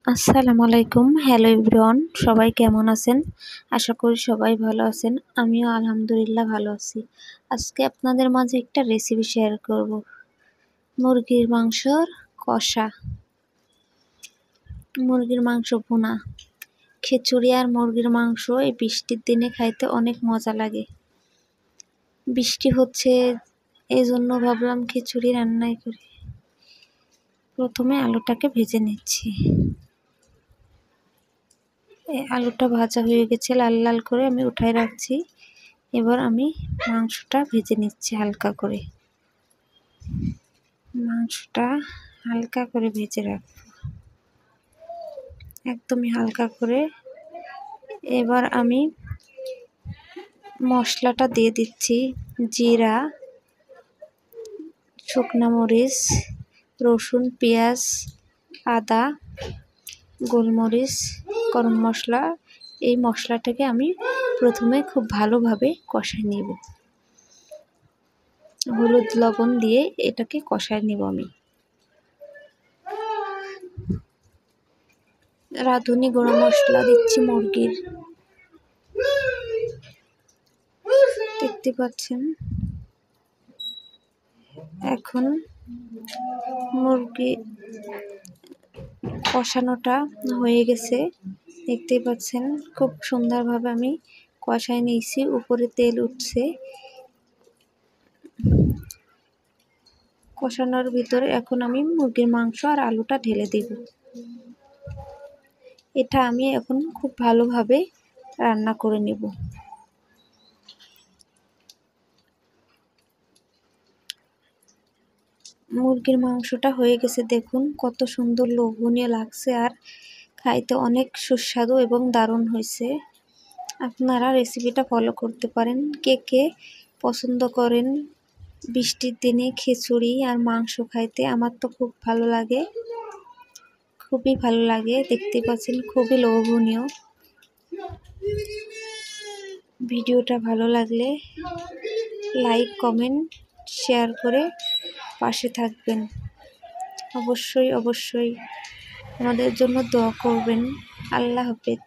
আসসালামু আলাইকুম। Hello everyone, সবাই কেমন আছেন? আশা করি সবাই ভালো আছেন। আমিও আলহামদুলিল্লাহ ভালো আছি। আজকে আপনাদের মাঝে একটা রেসিপি শেয়ার করব। মুরগির মাংসর কষা, মুরগির মাংস ভুনা, খিচুড়ি আর মুরগির মাংস এই বৃষ্টির দিনে খাইতে অনেক মজা লাগে। বৃষ্টি হচ্ছে এই জন্য ভাবলাম খিচুড়ি রান্নাই করি। প্রথমে আলুটাকে ভেজে নিচ্ছি। আলুটা ভাজা হয়ে গেছে, লাল লাল করে আমি উঠায় রাখছি। এবার আমি মাংসটা ভেজে নিচ্ছি হালকা করে। মাংসটা হালকা করে ভেজে রাখবো, একদমই হালকা করে। এবার আমি মশলাটা দিয়ে দিচ্ছি। জিরা, শুকনা মরিচ, রসুন, পেঁয়াজ, আদা, গোলমরিচ, গরম মশলা। এই মশলাটাকে আমি প্রথমে খুব ভালোভাবে কষায় নিব। হলুদ লবণ দিয়ে এটাকে কষায় নিব আমি। রাঁধুনি গরম মশলা দিচ্ছি মুরগির, দেখতে পাচ্ছেন। এখন মুরগি কষানোটা হয়ে গেছে, দেখতেই পাচ্ছেন। খুব সুন্দরভাবে আমি কষায় নিয়েছি, উপরে তেল উঠছে। কষানোর ভিতরে এখন আমি মুরগির মাংস আর আলুটা ঢেলে দেব। এটা আমি এখন খুব ভালোভাবে রান্না করে নেব। মুরগির মাংসটা হয়ে গেছে, দেখুন কত সুন্দর লোভনীয় লাগছে, আর খাইতে অনেক সুস্বাদু এবং দারুণ হয়েছে। আপনারা রেসিপিটা ফলো করতে পারেন। কে কে পছন্দ করেন বৃষ্টির দিনে খিচুড়ি আর মাংস খাইতে? আমার তো খুব ভালো লাগে, খুবই ভালো লাগে। দেখতে পাচ্ছেন খুবই লোভনীয়। ভিডিওটা ভালো লাগলে লাইক, কমেন্ট, শেয়ার করে পাশে থাকবেন। অবশ্যই অবশ্যই আমাদের জন্য দোয়া করবেন। আল্লাহ হাফেজ।